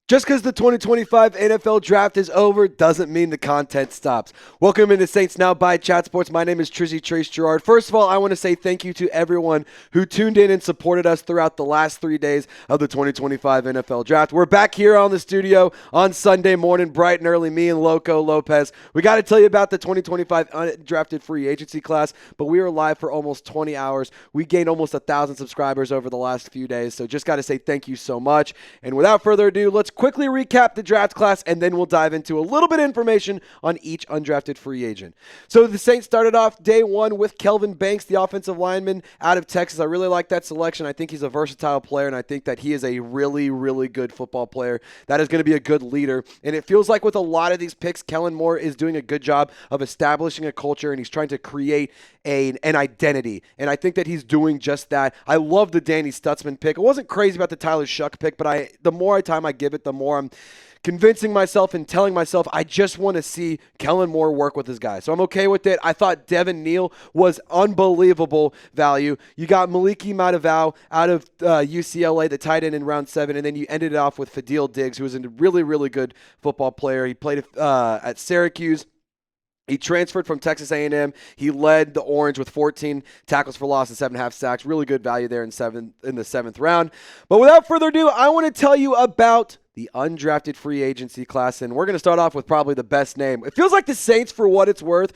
Just because the 2025 NFL Draft is over doesn't mean the content stops. Welcome into Saints Now by Chat Sports. My name is Trizzy Trace Girouard. First of all, I want to say thank you to everyone who tuned in and supported us throughout the last 3 days of the 2025 NFL Draft. We're back here on the studio on Sunday morning, bright and early, me and Loco Lopez. We got to tell you about the 2025 undrafted free agency class, but we are live for almost 20 hours. We gained almost 1,000 subscribers over the last few days, so just got to say thank you so much. And without further ado, let's quickly recap the draft class, and then we'll dive into a little bit of information on each undrafted free agent. So the Saints started off day one with Kelvin Banks, the offensive lineman out of Texas. I really like that selection. I think he's a versatile player, and I think that he is a really, really good football player that is going to be a good leader. And it feels like with a lot of these picks, Kellen Moore is doing a good job of establishing a culture, and he's trying to create an identity. And I think that he's doing just that. I love the Danny Stutzman pick. I wasn't crazy about the Tyler Shough pick, but the more time I give it, the more I'm convincing myself and telling myself I just want to see Kellen Moore work with his guys. So I'm okay with it. I thought Devin Neal was unbelievable value. You got Maliki Matavao out of UCLA, the tight end in round 7, and then you ended it off with Fadil Diggs, who was a really, really good football player. He played at Syracuse. He transferred from Texas A&M. He led the Orange with 14 tackles for loss and 7.5 sacks. Really good value there in the seventh round. But without further ado, I want to tell you about the undrafted free agency class, and we're going to start off with probably the best name. It feels like the Saints, for what it's worth,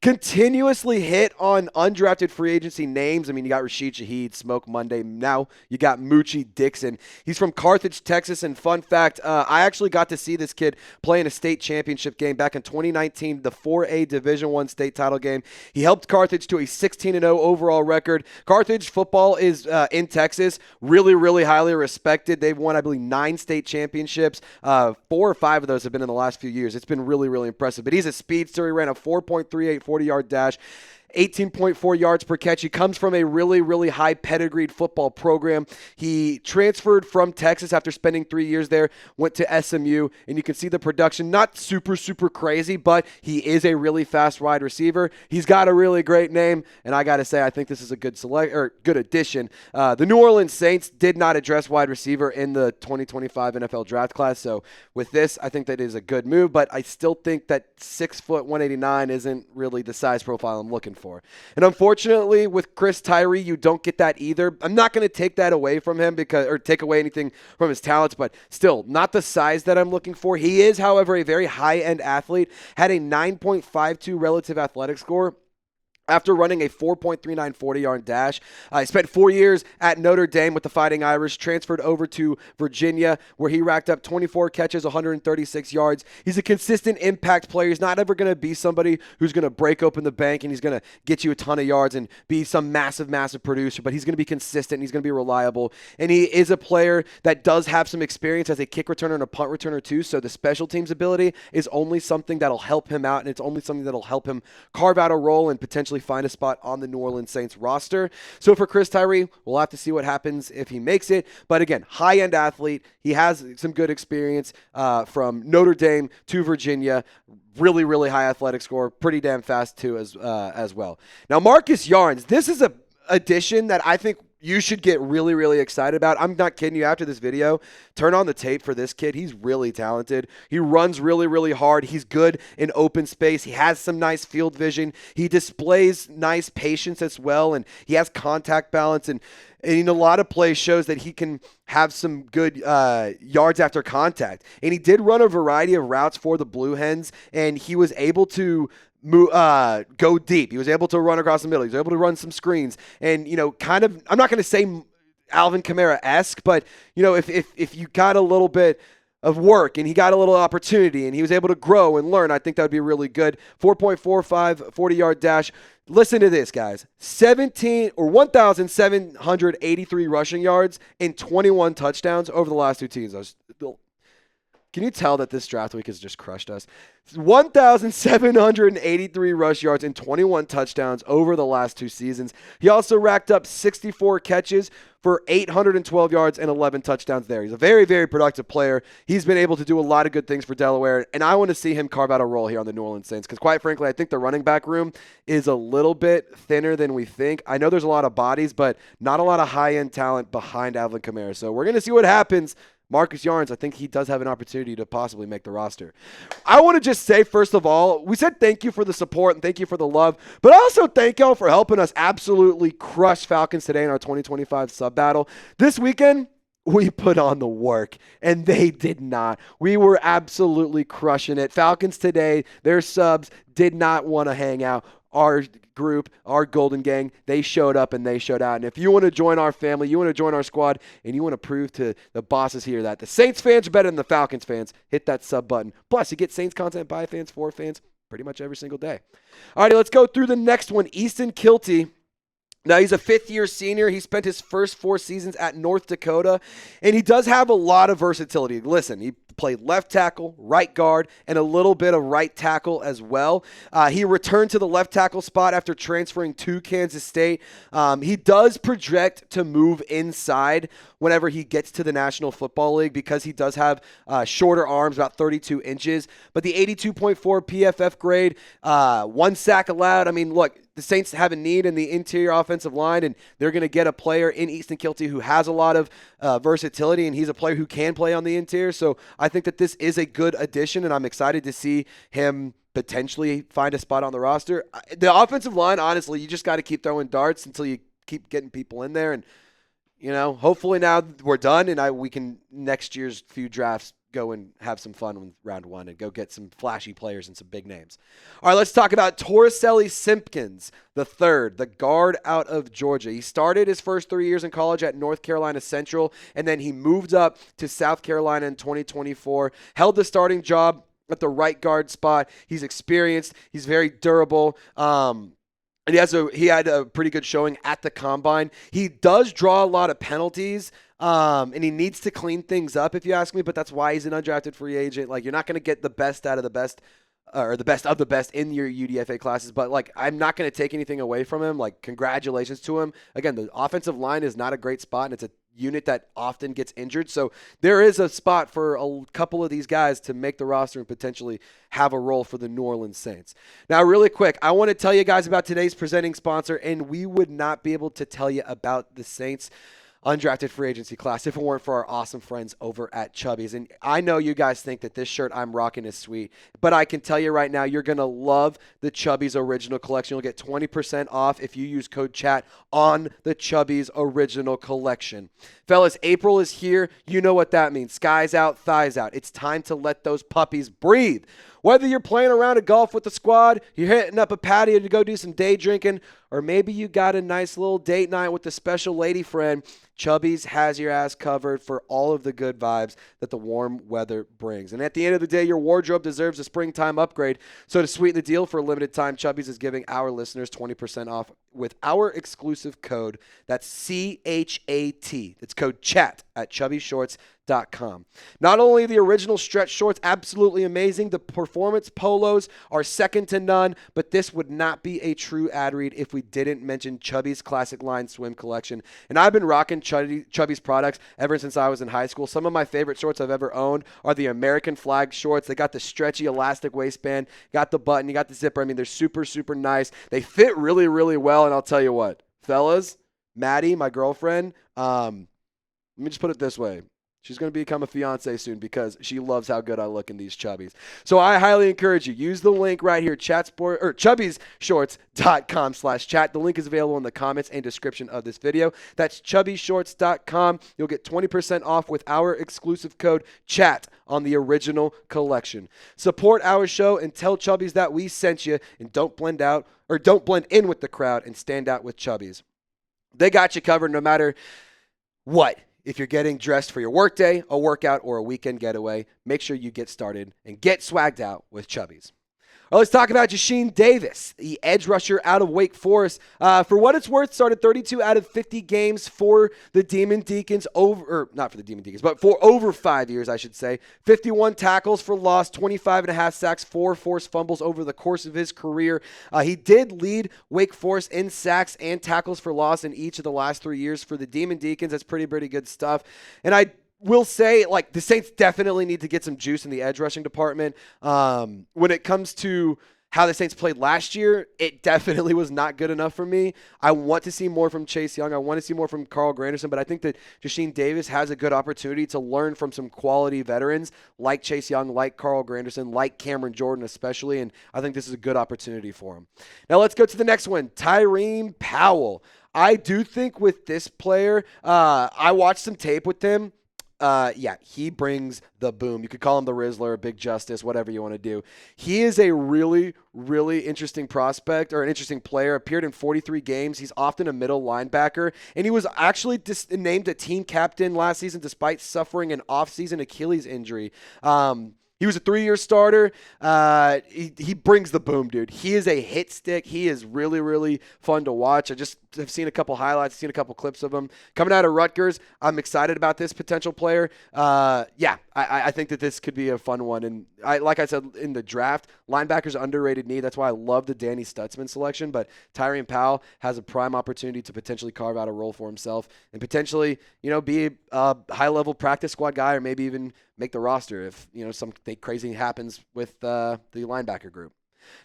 continuously hit on undrafted free agency names. I mean, you got Rashid Shaheed, Smoke Monday. Now you got Moochie Dixon. He's from Carthage, Texas. And fun fact, I actually got to see this kid play in a state championship game back in 2019, the 4A Division I state title game. He helped Carthage to a 16-0 overall record. Carthage football is in Texas, really, really highly respected. They've won, I believe, 9 state championships. 4 or 5 of those have been in the last few years. It's been really, really impressive. But he's a speedster. He ran a 4.38 40-yard dash, 18.4 yards per catch. He comes from a really, really high pedigreed football program. He transferred from Texas after spending 3 years there, went to SMU, and you can see the production. Not super, super crazy, but he is a really fast wide receiver. He's got a really great name, and I got to say, I think this is a good good addition. The New Orleans Saints did not address wide receiver in the 2025 NFL draft class, so with this, I think that is a good move, but I still think that 6 foot 189 isn't really the size profile I'm looking for. And unfortunately, with Chris Tyree, you don't get that either. I'm not going to take that away from him or take away anything from his talents, but still not the size that I'm looking for. He is, however, a very high-end athlete, had a 9.52 relative athletic score after running a 4.39 40-yard dash. He spent 4 years at Notre Dame with the Fighting Irish, transferred over to Virginia, where he racked up 24 catches, 136 yards. He's a consistent impact player. He's not ever going to be somebody who's going to break open the bank and he's going to get you a ton of yards and be some massive, massive producer, but he's going to be consistent and he's going to be reliable. And he is a player that does have some experience as a kick returner and a punt returner too, so the special teams ability is only something that'll help him out, and it's only something that'll help him carve out a role and potentially find a spot on the New Orleans Saints roster. So for Chris Tyree, we'll have to see what happens if he makes it. But again, high-end athlete. He has some good experience from Notre Dame to Virginia. Really, really high athletic score. Pretty damn fast too as well. Now, Marcus Yarns, this is a addition that I think you should get really, really excited about. I'm not kidding you. After this video, turn on the tape for this kid. He's really talented. He runs really, really hard. He's good in open space. He has some nice field vision. He displays nice patience as well, and he has contact balance. And in a lot of plays shows that he can have some good yards after contact. And he did run a variety of routes for the Blue Hens, and he was able to go deep. He was able to run across the middle. He was able to run some screens. And, kind of, I'm not going to say Alvin Kamara-esque, but, if you got a little bit of work and he got a little opportunity and he was able to grow and learn, I think that would be really good. 4.45 40-yard dash. Listen to this, guys. 1,783 rushing yards and 21 touchdowns over the last 2 seasons. Can you tell that this draft week has just crushed us? 1,783 rush yards and 21 touchdowns over the last 2 seasons. He also racked up 64 catches for 812 yards and 11 touchdowns there. He's a very, very productive player. He's been able to do a lot of good things for Delaware, and I want to see him carve out a role here on the New Orleans Saints because, quite frankly, I think the running back room is a little bit thinner than we think. I know there's a lot of bodies, but not a lot of high-end talent behind Alvin Kamara. So we're going to see what happens. Marcus Yarns, I think he does have an opportunity to possibly make the roster. I want to just say, first of all, we said thank you for the support and thank you for the love, but also thank y'all for helping us absolutely crush Falcons today in our 2025 sub battle. This weekend, we put on the work, and they did not. We were absolutely crushing it. Falcons today, their subs did not want to hang out. Our group, our Golden Gang, they showed up and they showed out. And if you want to join our family, you want to join our squad, and you want to prove to the bosses here that the Saints fans are better than the Falcons fans, hit that sub button. Plus, you get Saints content by fans, for fans, pretty much every single day. All righty, let's go through the next one. Easton Kilty. Now, he's a fifth-year senior. He spent his first 4 seasons at North Dakota, and he does have a lot of versatility. Listen, he played left tackle, right guard, and a little bit of right tackle as well. He returned to the left tackle spot after transferring to Kansas State. He does project to move inside whenever he gets to the National Football League because he does have shorter arms, about 32 inches. But the 82.4 PFF grade, 1 sack allowed. I mean, look, the Saints have a need in the interior offensive line, and they're going to get a player in Easton Kilty who has a lot of versatility, and he's a player who can play on the interior. So I think that this is a good addition, and I'm excited to see him potentially find a spot on the roster. The offensive line, honestly, you just got to keep throwing darts until you keep getting people in there. And, you know, hopefully now we're done, and we can next year's few drafts go and have some fun with round 1 and go get some flashy players and some big names. All right, let's talk about Torricelli Simpkins the third, the guard out of Georgia. He started his first 3 years in college at North Carolina Central, and then he moved up to South Carolina in 2024, held the starting job at the right guard spot. He's experienced. He's very durable. And he had a pretty good showing at the combine. He does draw a lot of penalties, and he needs to clean things up, if you ask me, but that's why he's an undrafted free agent. Like, you're not going to get the best out of the best, or the best of the best in your UDFA classes, but, like, I'm not going to take anything away from him. Like, congratulations to him. Again, the offensive line is not a great spot, and it's a unit that often gets injured. So there is a spot for a couple of these guys to make the roster and potentially have a role for the New Orleans Saints. Now, really quick, I want to tell you guys about today's presenting sponsor, and we would not be able to tell you about the Saints undrafted free agency class if it weren't for our awesome friends over at Chubby's. And I know you guys think that this shirt I'm rocking is sweet, but I can tell you right now, you're going to love the Chubby's original collection. You'll get 20% off if you use code CHAT on the Chubby's original collection. Fellas, April is here. You know what that means. Skies out, thighs out. It's time to let those puppies breathe. Whether you're playing around at golf with the squad, you're hitting up a patio to go do some day drinking, or maybe you got a nice little date night with a special lady friend, Chubby's has your ass covered for all of the good vibes that the warm weather brings. And at the end of the day, your wardrobe deserves a springtime upgrade. So to sweeten the deal, for a limited time, Chubby's is giving our listeners 20% off with our exclusive code. That's CHAT. It's code CHAT at chubbyshorts.com. Not only the original stretch shorts, absolutely amazing, the performance polos are second to none, but this would not be a true ad read if we didn't mention Chubby's Classic Line Swim Collection. And I've been rocking Chubby's products ever since I was in high school. Some of my favorite shorts I've ever owned are the American flag shorts. They got the stretchy elastic waistband, got the button, you got the zipper. I mean, they're super, super nice. They fit really, really well, and I'll tell you what, fellas, Maddie, my girlfriend, let me just put it this way. She's going to become a fiance soon because she loves how good I look in these Chubbies. So I highly encourage you. Use the link right here, chubbyshorts.com/chat. The link is available in the comments and description of this video. That's chubbyshorts.com. You'll get 20% off with our exclusive code CHAT on the original collection. Support our show and tell Chubbies that we sent you, and don't blend in with the crowd and stand out with Chubbies. They got you covered no matter what. If you're getting dressed for your workday, a workout, or a weekend getaway, make sure you get started and get swagged out with Chubbies. Well, let's talk about Jasheem Davis, the edge rusher out of Wake Forest. For what it's worth, started 32 out of 50 games for the Demon Deacons not for the Demon Deacons, but for over 5 years, I should say. 51 tackles for loss, 25.5 sacks, 4 forced fumbles over the course of his career. He did lead Wake Forest in sacks and tackles for loss in each of the last 3 years for the Demon Deacons. That's pretty good stuff. And I will say, like, the Saints definitely need to get some juice in the edge rushing department. When it comes to how the Saints played last year, it definitely was not good enough for me. I want to see more from Chase Young. I want to see more from Carl Granderson, but I think that Jasheem Davis has a good opportunity to learn from some quality veterans like Chase Young, like Carl Granderson, like Cameron Jordan especially, and I think this is a good opportunity for him. Now let's go to the next one, Tyreem Powell. I do think with this player, I watched some tape with him. He brings the boom. You could call him the Rizzler, Big Justice, whatever you want to do. He is a really interesting prospect, or an interesting player. Appeared in 43 games. He's often a middle linebacker, and he was actually named a team captain last season despite suffering an off-season Achilles injury. He was a 3-year starter. He brings the boom, dude. He is a hit stick. He is really fun to watch. I just have seen a couple highlights, seen a couple clips of him. Coming out of Rutgers, I'm excited about this potential player. I think that this could be a fun one. And like I said in the draft, linebackers underrated need. That's why I love the Danny Stutzman selection. But Tyreem Powell has a prime opportunity to potentially carve out a role for himself and potentially, be a high-level practice squad guy, or maybe even make the roster if, something crazy happens with the linebacker group.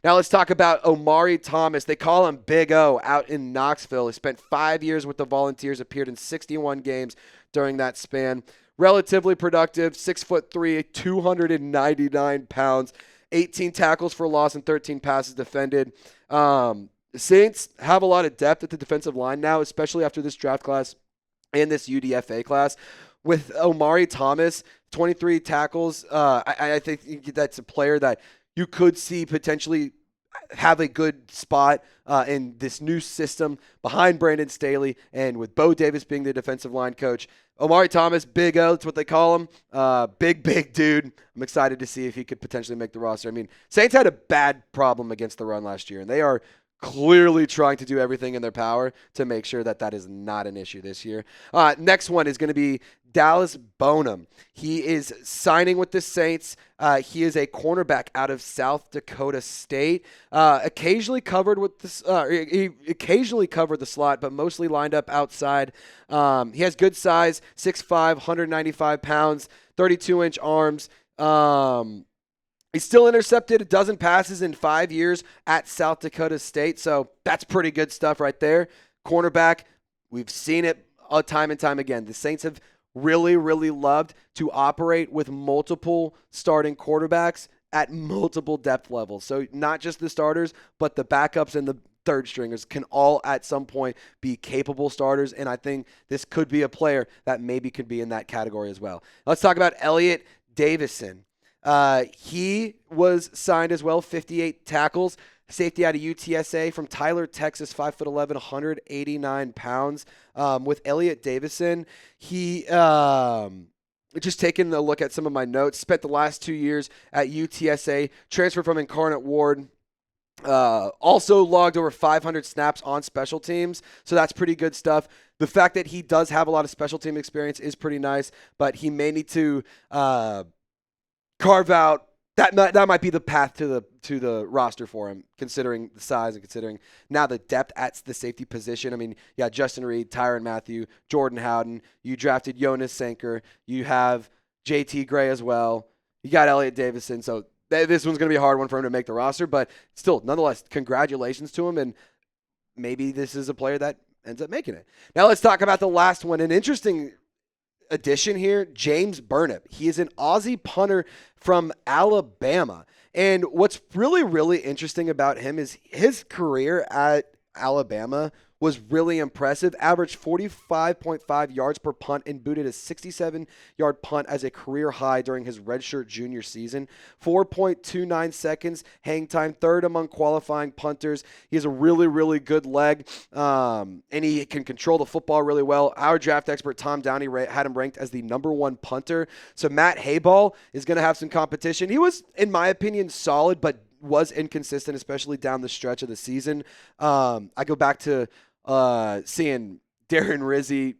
Now let's talk about Omari Thomas. They call him Big O out in Knoxville. He spent 5 years with the Volunteers, appeared in 61 games during that span. Relatively productive, 6'3", 299 pounds, 18 tackles for loss and 13 passes defended. The Saints have a lot of depth at the defensive line now, especially after this draft class and this UDFA class. With Omari Thomas, 23 tackles, I think that's a player that you could see potentially have a good spot in this new system behind Brandon Staley, and with Bo Davis being the defensive line coach. Omari Thomas, Big O, that's what they call him. Big dude. I'm excited to see if he could potentially make the roster. I mean, Saints had a bad problem against the run last year, and they are clearly trying to do everything in their power to make sure that that is not an issue this year. Next one is going to be Dallas Bonham. He is signing with the Saints. He is a cornerback out of South Dakota State. Occasionally covered with this. He occasionally covered the slot, but mostly lined up outside. He has good size, 6'5", 195 pounds, 32-inch arms. He's still intercepted a dozen passes in 5 years at South Dakota State, so that's pretty good stuff right there. Cornerback, we've seen it time and time again. The Saints have really loved to operate with multiple starting quarterbacks at multiple depth levels. So not just the starters, but the backups and the third stringers can all at some point be capable starters, and I think this could be a player that maybe could be in that category as well. Let's talk about Elliot Davison. He was signed as well, 58 tackles, safety out of UTSA from Tyler, Texas, 5'11", 189 pounds. With Elliot Davison, he just taking a look at some of my notes, spent the last 2 years at UTSA, transferred from Incarnate Ward. Also logged over 500 snaps on special teams, so that's pretty good stuff. The fact that he does have a lot of special team experience is pretty nice, but he may need to carve out that might be the path to the roster for him, considering the size and considering now the depth at the safety position. I mean, yeah, Justin Reid, Tyrann Mathieu, Jordan Howden. You drafted Jonas Sanker. You have JT Gray as well. You got Elliot Davison. So this one's going to be a hard one for him to make the roster, but still, nonetheless, congratulations to him, and maybe this is a player that ends up making it. Now let's talk about the last one. An interesting addition here, James Burnip. He is an Aussie punter from Alabama. And what's really interesting about him is his career at Alabama was really impressive. Averaged 45.5 yards per punt and booted a 67-yard punt as a career high during his redshirt junior season. 4.29 seconds hang time, third among qualifying punters. He has a really good leg, and he can control the football really well. Our draft expert, Tom Downey, had him ranked as the #1 punter. So Matt Hayball is going to have some competition. He was, in my opinion, solid, but was inconsistent, especially down the stretch of the season. I go back to seeing Darren Rizzi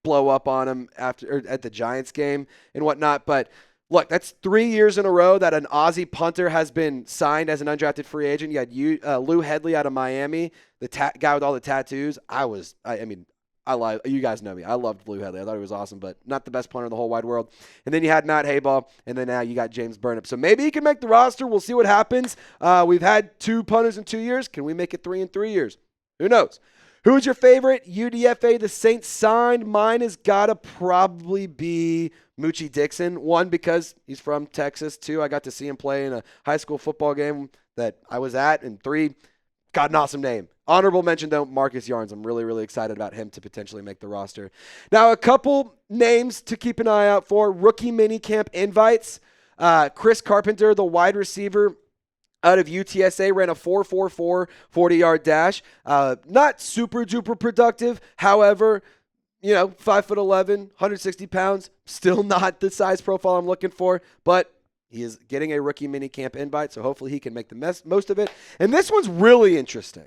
blow up on him at the Giants game and whatnot. But look, that's 3 years in a row that an Aussie punter has been signed as an undrafted free agent. You had Lou Headley out of Miami, the guy with all the tattoos. I lied. You guys know me. I loved Lou Headley. I thought he was awesome, but not the best punter in the whole wide world. And then you had Matt Hayball, and then now you got James Burnip. So maybe he can make the roster. We'll see what happens. We've had 2 punters in 2 years. Can we make it 3 in 3 years? Who knows? Who is your favorite UDFA the Saints signed? Mine has got to probably be Moochie Dixon. 1, because he's from Texas. 2, I got to see him play in a high school football game that I was at. And 3, got an awesome name. Honorable mention, though, Marcus Yarns. I'm really, really excited about him to potentially make the roster. Now, a couple names to keep an eye out for. Rookie minicamp invites. Chris Carpenter, the wide receiver out of UTSA, ran a 4.44 40-yard dash. Not super duper productive. However, 5'11", 160 pounds. Still not the size profile I'm looking for, but he is getting a rookie minicamp invite, so hopefully he can make the most of it. And this one's really interesting.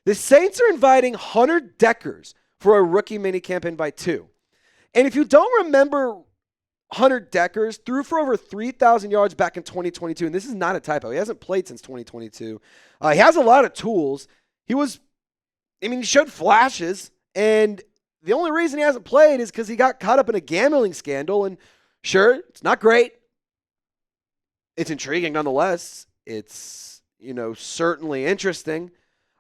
The Saints are inviting Hunter Deckers for a rookie minicamp invite too. And if you don't remember, Hunter Deckers threw for over 3,000 yards back in 2022, and this is not a typo. He hasn't played since 2022. He has a lot of tools. He showed flashes, and the only reason he hasn't played is because he got caught up in a gambling scandal. And sure, it's not great. It's intriguing nonetheless. It's, certainly interesting.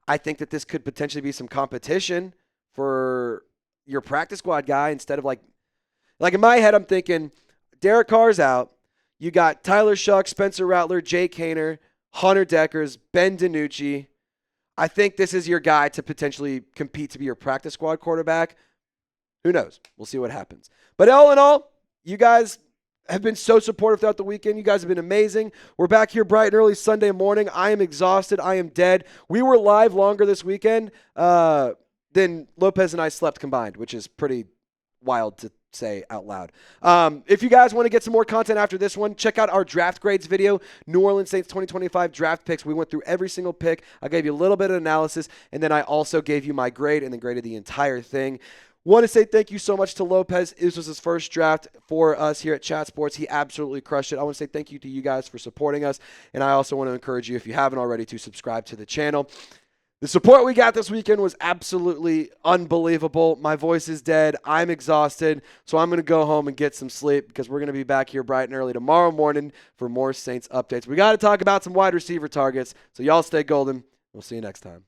I think that this could potentially be some competition for your practice squad guy instead of like in my head, I'm thinking Derek Carr's out. You got Tyler Shough, Spencer Rattler, Jake Haener, Hunter Deckers, Ben DiNucci. I think this is your guy to potentially compete to be your practice squad quarterback. Who knows? We'll see what happens. But all in all, you guys have been so supportive throughout the weekend. You guys have been amazing. We're back here bright and early Sunday morning. I am exhausted. I am dead. We were live longer this weekend than Lopez and I slept combined, which is pretty wild to say out loud. If you guys want to get some more content after this one, check out our draft grades video, New Orleans Saints 2025 draft picks. We went through every single pick. I gave you a little bit of analysis, and then I also gave you my grade and then graded the entire thing. Want to say thank you so much to Lopez. This was his first draft for us here at Chat Sports. He absolutely crushed it. I want to say thank you to you guys for supporting us. And I also want to encourage you, if you haven't already, to subscribe to the channel. The support we got this weekend was absolutely unbelievable. My voice is dead. I'm exhausted. So I'm going to go home and get some sleep because we're going to be back here bright and early tomorrow morning for more Saints updates. We got to talk about some wide receiver targets. So y'all stay golden. We'll see you next time.